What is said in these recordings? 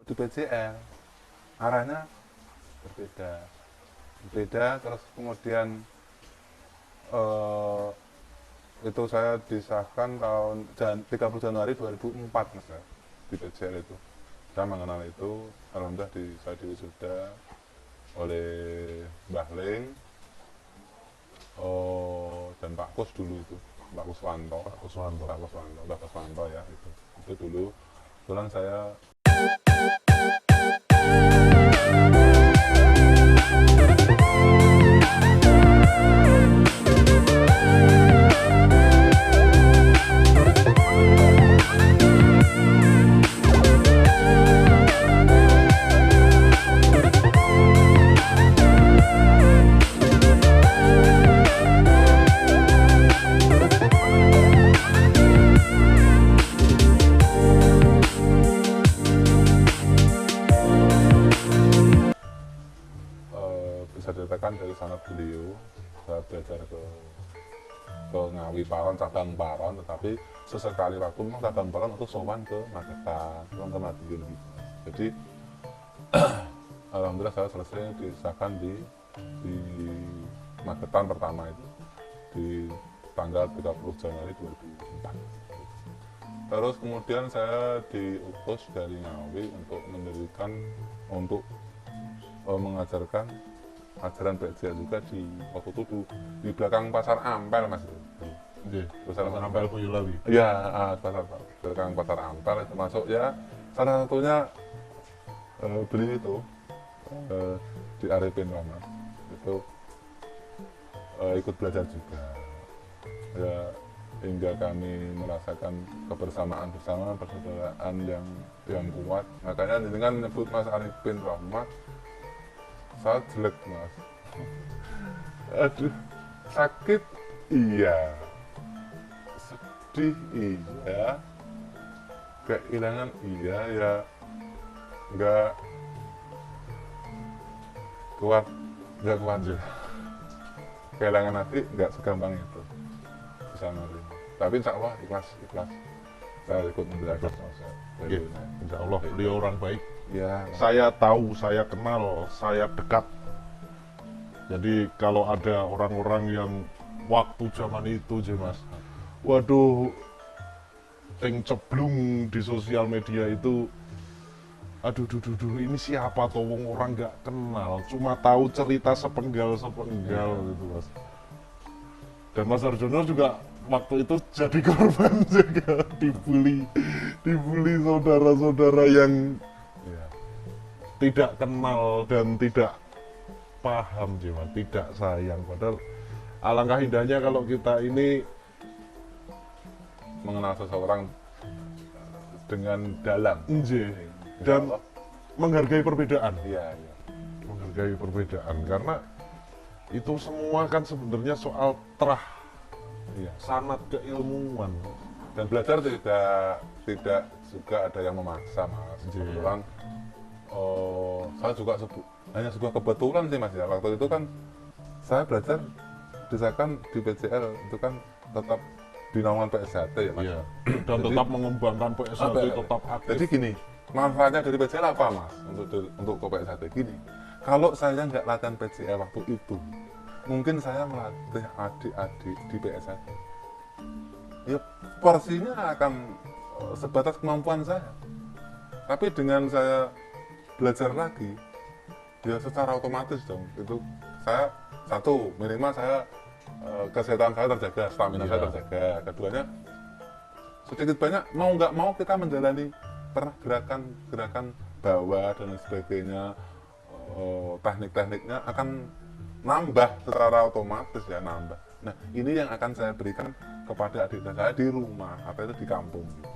di PCL arahnya berbeda. Terus kemudian itu saya disahkan tahun 30 Januari 2004 Mas ya, di PCL itu. Saya mengenal itu, alhamdulillah saya diwisuda oleh Mbah Ling dan Pak Kus dulu itu, Pak Kuswanto ya itu dulu. Kebetulan saya bisa dikatakan dari sana beliau saya belajar ke Ngawi Paron, cabang Paron, tetapi sesekali waktu memang cabang Paron untuk sowan ke Magetan, sowan ke Madiun gitu. Jadi alhamdulillah saya selesai disahkan di Magetan pertama itu di tanggal 30 Januari 2004. Terus kemudian saya diutus dari Ngawi untuk untuk mengajarkan ajaran PCL juga di waktu itu di belakang Pasar Ampel Mas. Pasar Ampel Boyolali. Iya, belakang Pasar Ampel itu masuk ya. Salah satunya beliau itu di Arifin Rahmat itu ikut belajar juga. Ya hingga kami merasakan kebersamaan bersama, persaudaraan yang kuat. Makanya dengan menyebut Mas Arifin Rahmat, saya jelek Mas. Aduh, sakit iya, sedih iya, kehilangan iya, ya nggak kuat ya. Kehilangan hati nggak segampang itu bisa menerima. Tapi insya Allah ikhlas. Saya ikut belajar sama saya. Insya Allah beliau orang baik. Ya, Saya tahu, saya kenal, saya dekat. Jadi kalau ada orang-orang yang waktu zaman itu, Mas, waduh, yang ceblung di sosial media itu, aduh, ini siapa toh, orang nggak kenal, cuma tahu cerita sepenggal gitu, Mas. Dan Mas Arjono juga waktu itu jadi korban juga, dibully saudara-saudara yang tidak kenal dan tidak paham, tidak sayang. Padahal alangkah indahnya kalau kita ini mengenal seseorang dengan dalam dan menghargai perbedaan. Iya. Menghargai perbedaan, karena itu semua kan sebenarnya soal terah, sanad keilmuan. Dan belajar tidak juga ada yang memaksa Mas. Kebetulan saya juga hanya sebuah kebetulan sih Mas ya. Waktu itu kan saya belajar disahkan di PCL itu kan tetap di naungan PSHT ya Mas. Iya. Dan jadi, tetap mengembangkan PSHT tetap aktif. Jadi gini, manfaatnya dari PCL apa Mas untuk ke PSHT? Gini, kalau saya nggak latihan PCL waktu itu, mungkin saya melatih adik-adik di PSHT. Ya porsinya akan sebatas kemampuan saya. Tapi dengan saya belajar lagi, ya secara otomatis dong itu saya minimal saya kesehatan saya terjaga, stamina saya terjaga. Keduanya sedikit banyak mau nggak mau kita menjalani pernah gerakan bawah dan sebagainya, teknik-tekniknya akan nambah secara otomatis ya nambah. Nah ini yang akan saya berikan kepada adik saya di rumah atau itu di kampung gitu.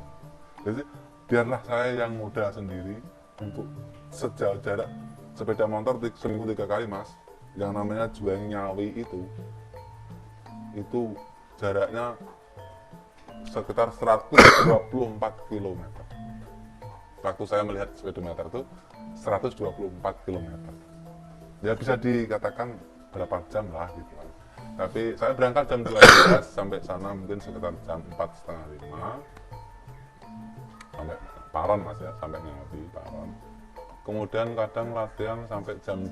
Jadi biarlah saya yang modal sendiri untuk sejauh jarak sepeda motor seminggu 3 kali Mas, yang namanya Jueng Ngawi itu jaraknya sekitar 124 km. Waktu saya melihat speedometer itu 124 km. Ya bisa dikatakan berapa jam lah gitu. Tapi saya berangkat jam 12 sampai sana mungkin sekitar jam 4:30, 5 sampai Paron Mas ya, sampai Ngawi Paron. kemudian kadang latihan sampai jam 2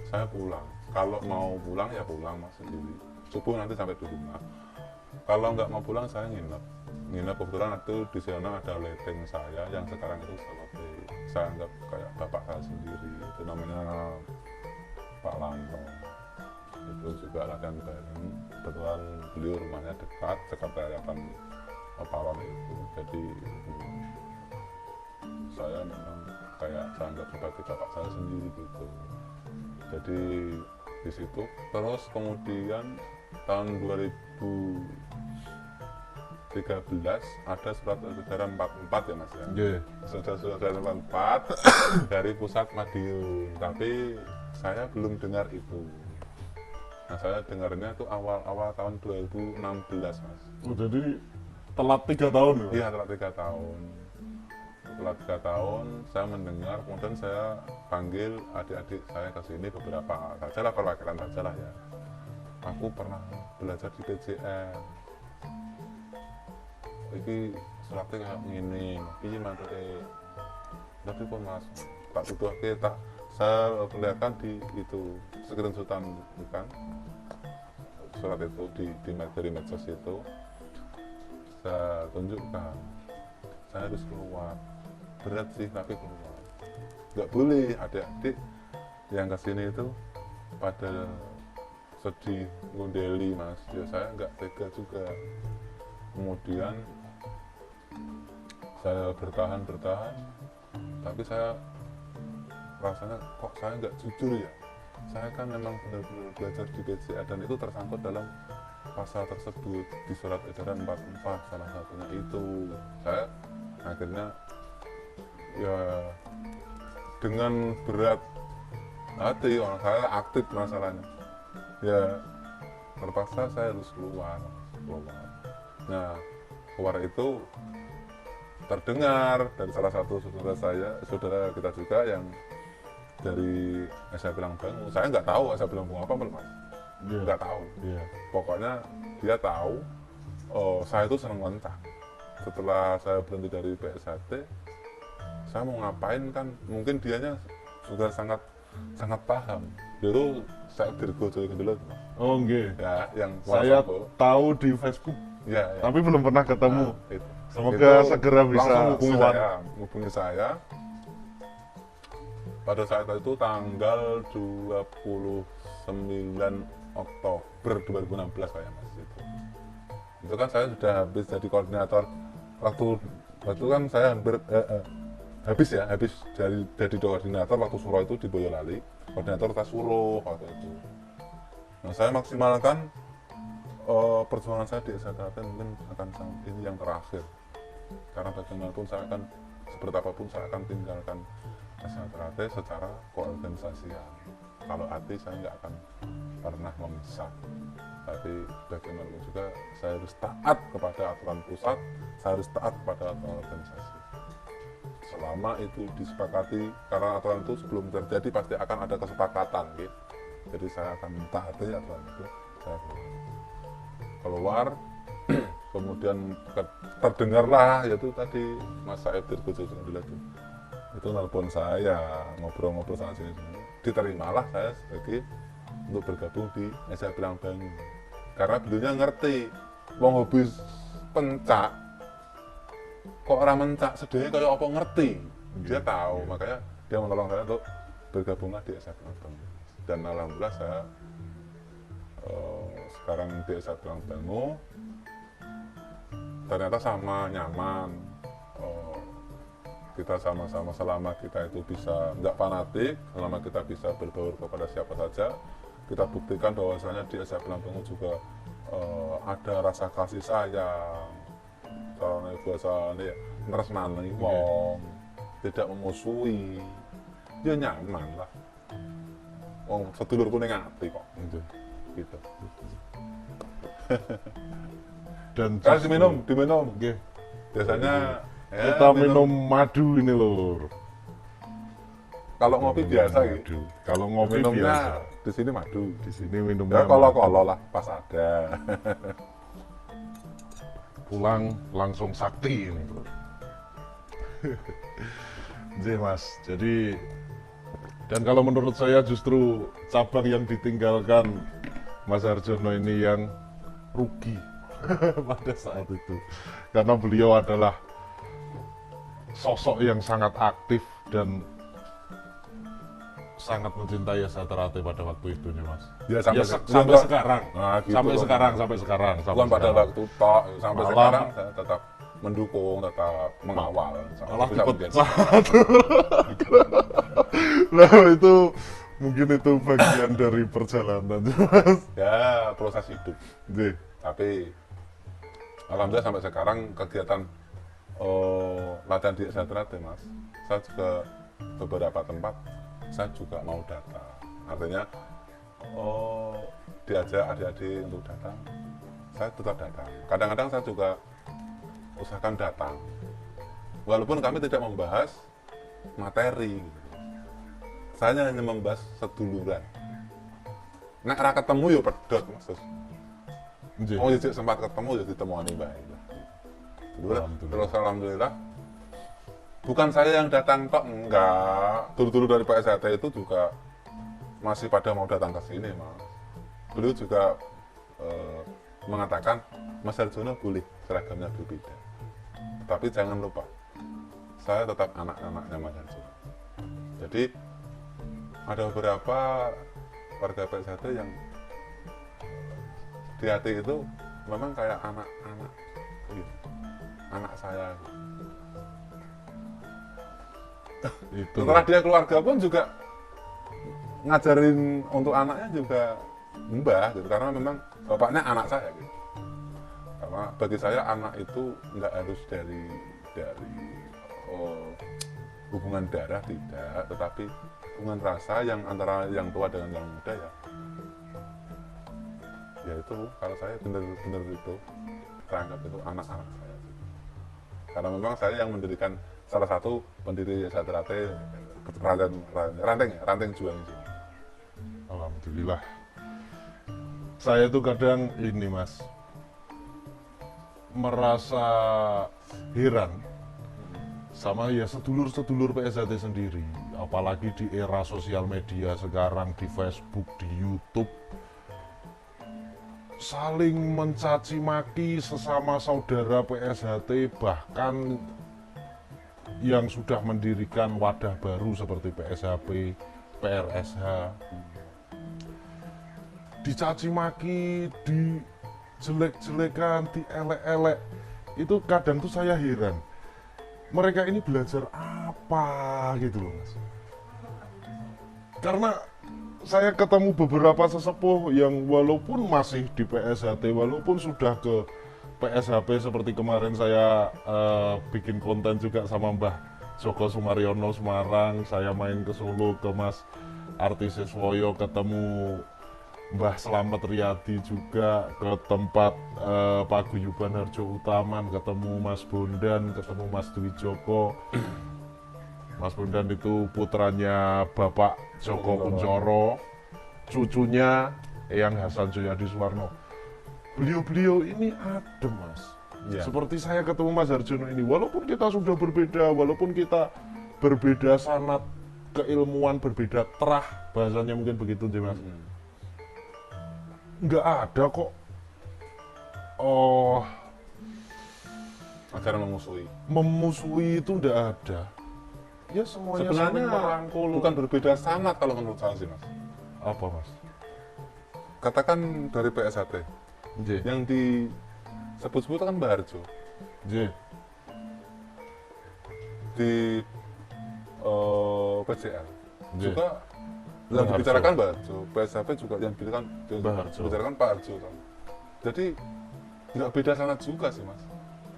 saya pulang. Kalau mau pulang ya pulang mas sendiri, subuh nanti sampai di rumah. Kalau nggak mau pulang saya nginep kebetulan itu di sana ada leteng saya yang sekarang itu saya anggap kayak bapak saya sendiri, itu namanya Pak Lanto. Itu juga latihan bareng, kebetulan beliau rumahnya dekat sekretariatan Palon itu, jadi saya memang kayak saya anggap sebagai bapak saya sendiri gitu. Jadi di situ terus kemudian tahun 2013 ada surat edaran 44 ya mas ya. Yeah. Sudah edaran 44 dari pusat Madiun, tapi saya belum dengar itu. Nah saya dengarnya itu awal tahun 2016 mas. Oh, jadi telat 3 tahun ya? Iya telat 3 tahun. Setelah 3 tahun saya mendengar, kemudian saya panggil adik-adik saya ke sini beberapa saja lah, perwakilan saja lah ya. Aku pernah belajar di PJN. Ini suratnya kayak gini, ini mantuke. Tapi pun mas, tak butuh kita. Saya perlihatkan di itu screenshotan bukan surat itu dari medsos itu. Saya tunjukkan, saya harus keluar. Berat sih tapi keluar, nggak boleh adik-adik yang kesini itu pada sedih ngundeli mas, ya saya nggak tega juga. Kemudian saya bertahan, tapi saya rasanya kok saya nggak jujur ya. Saya kan memang benar-benar belajar di BCA dan itu tersangkut dalam pasal tersebut di surat edaran 44 salah satunya itu. Saya akhirnya ya dengan berat hati, orang saya aktif masalahnya ya terpaksa saya harus keluar. Nah keluar itu terdengar dari salah satu saudara kita juga yang dari SA Bilang Bangu. Saya nggak tahu SA Bilang Bangu apa mas, nggak tahu. Pokoknya dia tahu saya itu senang loncat. Setelah saya berhenti dari PSHT, saya mau ngapain kan, mungkin dianya juga sangat paham. Dulu saya dirgojoin dulu. Oh enggak. Ya, yang saya WhatsApp. Tahu di Facebook. Ya. Tapi belum pernah ketemu. Nah, itu. Semoga itu segera bisa hubungi saya. Pada saat itu tanggal 29 Oktober 2016 kayak mas itu. Itu kan saya sudah habis jadi koordinator. Waktu kan saya habis jadi koordinator waktu Suro itu di Boyolali, koordinator tas Suro waktu itu. Nah saya maksimalkan perjuangan saya di SHKT mungkin akan ini yang terakhir, karena bagaimanapun saya akan seperti apapun saya akan tinggalkan SHKT secara koorganisasial. Kalau hati saya nggak akan pernah memisah, tapi bagaimanapun juga saya harus taat kepada aturan pusat, saya harus taat kepada aturan organisasi. Selama itu disepakati, karena aturan itu sebelum terjadi pasti akan ada kesepakatan gitu. Jadi saya akan mentaati aturan itu, saya keluar. Kemudian terdengarlah yaitu tadi Mas Said Dirgojoyo itu nelpon saya, ngobrol-ngobrol sana sini, diterimalah saya sebagai untuk bergabung di SA Bilang Bangu, karena beliaunya ngerti wong hobi pencak kok orang mencak sedihnya kayak apa ngerti, dia tahu, makanya dia menolong saya untuk bergabunglah di SA Bilang Bangu. Dan alhamdulillah saya sekarang di SA Bilang Bangu ternyata sama nyaman. Kita sama-sama selama kita itu bisa nggak fanatik, selama kita bisa berbaur kepada siapa saja, kita buktikan bahwasanya di SA Bilang Bangu juga ada rasa kasih sayang, soalnya biasanya nresnani wong, tidak memusuhi, dia nyaman lah. Wong sedulurku ning ati kok. Gitu. Dan kasih diminum. Okay. Biasanya kita minum madu ini lur. Kalau ngopi biasa gitu. Kalau ngopi minumnya biasa. di sini madu. Di sini minumnya. Ya kalau lah pas ada. Pulang langsung sakti ini lur. Nggih, Mas. Jadi dan kalau menurut saya justru cabang yang ditinggalkan Mas Harjono ini yang rugi pada saat itu. Karena beliau adalah sosok yang sangat aktif dan sangat mencintai Satrate pada waktu itu nih, Mas. Ya Sampai sekarang. Nah, gitu sampai loh. sekarang. Bukan pada waktu tok, sampai Malah- sekarang saya tetap mendukung, tetap mengawal. Malah Bisa menjadi- dipecat. Nah, itu mungkin itu bagian dari perjalanan, Mas. Ya, proses hidup. Nggih. Tapi alhamdulillah sampai sekarang kegiatan latihan di Satrate, Mas, saya juga beberapa tempat saya juga mau datang. Artinya diajak adik-adik untuk datang, saya tetap datang. Kadang-kadang saya juga usahakan datang, walaupun kami tidak membahas materi gitu. Saya hanya membahas seduluran. Nek ra ketemu yo pedot, Mas. Nggih. Oh, jejak sempat ketemu ya ditemoni bae. Terus alhamdulillah. Bukan saya yang datang kok, enggak. Dulu-dulu dari PSHT itu juga masih pada mau datang ke sini, Mas. Beliau juga mengatakan Mas Harjono boleh seragamnya berbeda. Tapi jangan lupa, saya tetap anak-anaknya Mas Harjono. Jadi ada beberapa warga PSHT yang di hati itu memang kayak anak-anak gitu. Anak saya gitu. Itu. Setelah dia keluarga pun juga ngajarin untuk anaknya juga mbah gitu, karena memang bapaknya anak saya gitu. Karena bagi saya anak itu nggak harus dari hubungan darah, tidak, tetapi hubungan rasa yang antara yang tua dengan yang muda ya itu kalau saya benar-benar itu saya anggap itu anak-anak saya. Karena memang saya yang mendirikan salah satu pendiri Satrate Ranteng Juang ini. Alhamdulillah. Saya tuh kadang ini, Mas, merasa heran sama ya sedulur-sedulur PSHT sendiri, apalagi di era sosial media sekarang, di Facebook, di YouTube, saling mencaci maki sesama saudara PSHT, bahkan yang sudah mendirikan wadah baru seperti PSHP, PRSH, dicaci maki, dijelek-jelekan, dielek-elek. Itu kadang tuh saya heran, mereka ini belajar apa gitu loh, Mas. Karena saya ketemu beberapa sesepuh yang walaupun masih di PSHT, walaupun sudah ke PSHP, seperti kemarin saya bikin konten juga sama Mbah Joko Sumaryono Semarang, saya main ke Solo ke Mas Artis Siswoyo, ketemu Mbah Slamet Riyadi juga, ke tempat Paguyuban Harjo Utaman, ketemu Mas Bondan, ketemu Mas Dwi Joko. Mas Bondan itu putranya Bapak Joko Kuncoro, cucunya Eyang Hasan Joyadi Suwarno. Beliau-beliau ini adem, Mas. Ya. Seperti saya ketemu Mas Harjono ini, walaupun kita sudah berbeda, walaupun kita berbeda sanat keilmuan, berbeda terah, bahasanya mungkin begitu deh, Mas. Nggak ada kok Acara memusuhi. memusuhi, itu nggak ada. Ya semuanya saling Sebenarnya merangkul. bukan berbeda sangat kalau menurut saya sih, Mas. Apa, Mas? Katakan dari PSHT J. yang disebut-sebut kan Mbah Harjo J. di PJL J. juga Mbah yang Harjo. dibicarakan Mbah Harjo, PSHP juga yang Mbah Harjo. dibicarakan Pak Harjo kan. Jadi nggak beda sangat juga sih, Mas.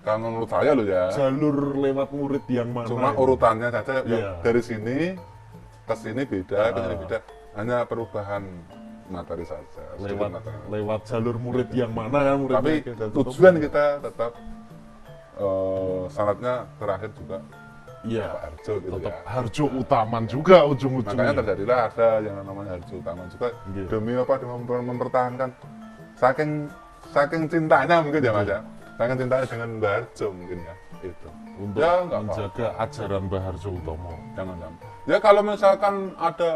Kalau menurut saya loh ya. Jalur lewat murid yang mana? Cuma ini? urutannya saja yang Iya. dari sini ke sini beda, ke sini Ah. beda. Hanya perubahan materi saja. sedikit lewat materi. lewat jalur murid yang mana kan murid Tapi tujuan kita tetap syaratnya terakhir juga iya Pak Harjo gitu tetap ya. Harjo Utaman juga ujung-ujungnya. Makanya terjadilah ada yang namanya Harjo Utaman juga Iya. demi apa? Demi mempertahankan saking cintanya mungkin ya Mas ya. saking cintanya dengan Mbah Harjo mungkin ya itu. Untuk Ya, nggak menjaga ajaran Mbah Harjo Utomo. Jangan. Ya kalau misalkan ada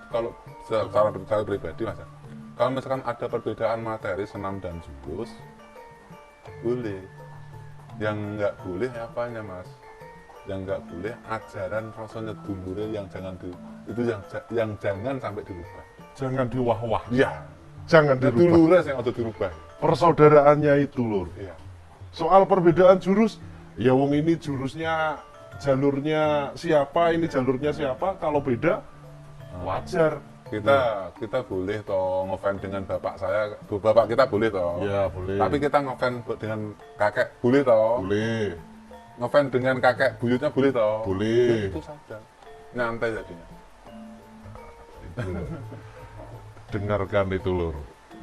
kalau secara pribadi mas ya, kalau misalkan ada perbedaan materi senam dan jurus boleh. Yang nggak boleh apanya mas? Yang nggak boleh ajaran rasanya dulure yang itu yang jangan sampai dirubah. Jangan diwah-wah. Iya. Jangan dirubah. Dulure yang harus dirubah. Persaudaraannya itu lur. Iya. Soal perbedaan jurus, ya wong ini jurusnya jalurnya siapa, ini jalurnya siapa, kalau beda wajar. Kita boleh toh ngefans dengan bapak saya, bapak kita boleh toh. Ya boleh. Tapi kita ngefans dengan kakek boleh toh. Boleh. Ngefans dengan kakek buyutnya boleh toh. Boleh. Ya, itu saja. Nyantai jadinya. Dengarkan itu lur.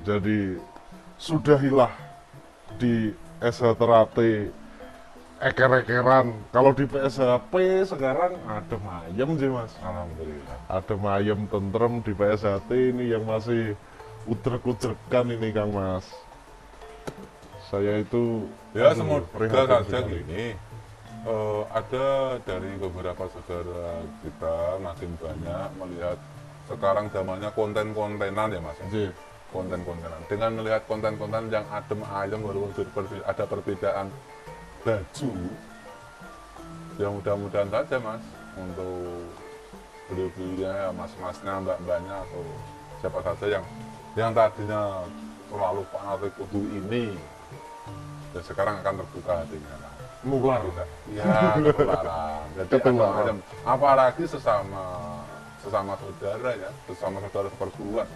Jadi sudahilah di SH eker-ekeran. Kalau di PSHP sekarang adem ayem sih mas. Alhamdulillah. Adem ayem tentrem. Di PSHT ini yang masih udrek-udrekan ini Kang Mas. Saya itu Ya aduh, semoga prihatin saja sekali. gini. Ada dari beberapa saudara kita makin banyak melihat sekarang zamannya konten-kontenan ya mas. Ji, Konten-kontenan. Dengan melihat konten-konten yang adem ayem walaupun ada perbedaan baju, ya mudah-mudahan saja mas untuk beli-belinya, mas-masnya, mbak-mbaknya atau siapa saja yang tadinya selalu fanatik kudu ini, ya sekarang akan terbuka hatinya lah. nular. Ya ketularan. Jadi Ketularan. apalagi sesama saudara ya, sesama saudara seperguruan.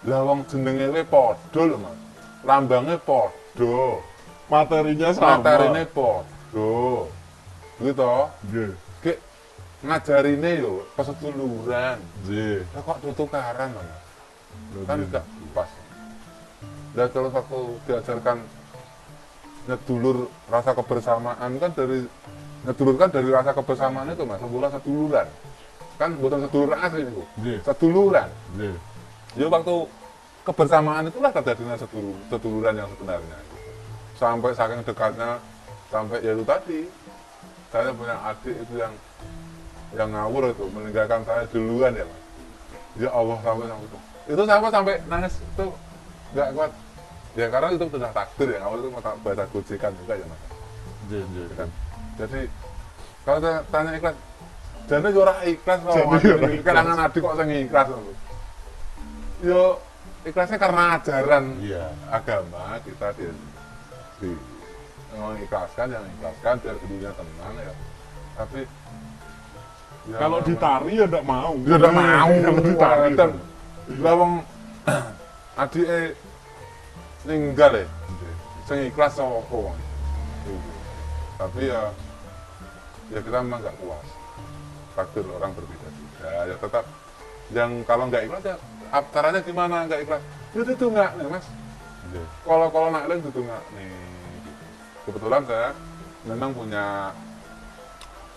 Lah wong jenenge we padha lho mas, lambangnya padha. Materinya sama. Materine podo. Gitu. Ji, Ki ngajarine yo kesetuluran. ji. Lah kok tutukaran Mas? Kan enggak pas. Dan kalau satu diajarkan ngedulur rasa kebersamaan kan dari rasa kebersamaan itu Mas, sebulan seduluran. Kan bukan sedulur asli itu. Ji, Seduluran. ji. Ya waktu kebersamaan itulah terjadinya seduluran yang sebenarnya. Sampai saking dekatnya, sampai ya itu tadi saya punya adik itu yang ngawur itu meninggalkan saya duluan ya mas. Ya Allah sampai itu sampai nangis itu nggak kuat ya karena itu sudah takdir ya ngawur itu mau baca gojekan juga ya mas. Ji, ji. Kan? Jadi kalau saya tanya ikhlas jadi ora ikhlas Jadi ora kalau ikhlas. kelangan adik kok saya ikhlas yo ikhlasnya karena ajaran Iya. agama kita mengikhlaskan yang mengikhlaskan biar keduanya tenang ya tapi ya, Kalau ditari ya enggak mau. ya udah mau Kalau ditari. dan lawang adik ninggal ya sing ikhlas sapa tapi ya kita memang nggak puas takdir orang berbeda-beda ya tetap yang kalau nggak ikhlas ya caranya gimana nggak ikhlas ya itu nggak nih mas kalau nakling itu nggak nih kebetulan saya memang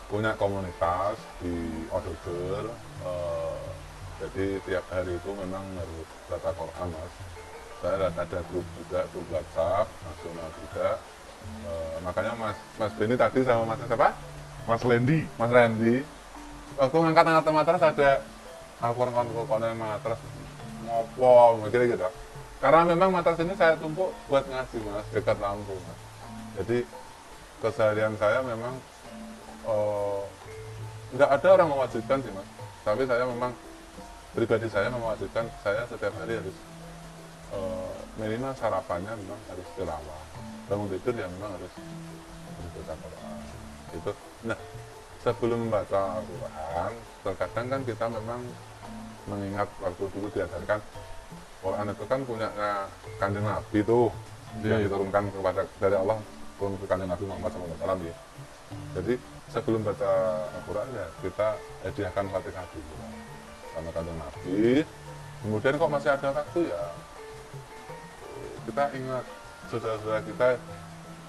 punya komunitas di Odogel jadi tiap hari itu memang harus baca Quran mas saya ada grup WhatsApp nasional juga makanya mas Beni tadi sama mas siapa? Mas Lendi. Mas Randy waktu ngangkat matras ada aku konten matras ngopo mikirnya gitu karena memang matras ini saya tumpuk buat ngasih mas dekat Lampung mas. Jadi keseharian saya memang nggak ada orang mewajibkan sih mas tapi saya memang pribadi saya mewajibkan saya setiap hari harus minimal sarapannya memang harus tilawah bangun tidur ya memang harus baca Quran itu nah sebelum membaca Al-Quran terkadang kan kita memang mengingat waktu dulu diajarkan Quran itu kan punya Kanjeng Nabi tuh yang diturunkan kepada dari Allah turun ke Kanjeng Nabi Muhammad SAW ya. Jadi sebelum baca Al-Quran ya kita hadiahkan Fatihah dulu sama Kanjeng Nabi. Kemudian kok masih ada waktu ya kita ingat saudara-saudara kita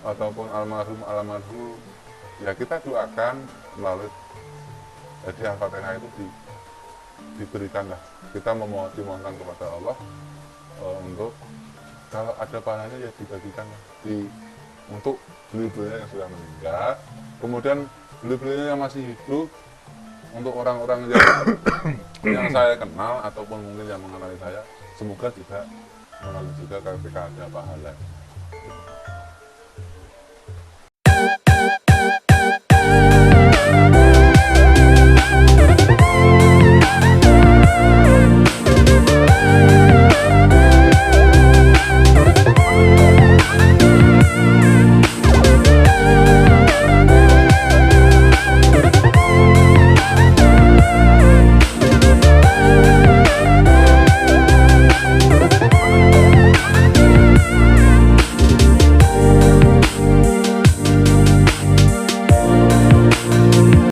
ataupun almarhum ya kita doakan melalui hadiah Fatihah itu diberikanlah kita memohonkan kepada Allah untuk kalau ada pahalanya ya dibagikan untuk beli-belinya yang sudah meninggal, kemudian beli-belinya yang masih hidup, untuk orang-orang yang saya kenal ataupun mungkin yang mengenali saya, semoga juga mengalir juga ketika ada pahala.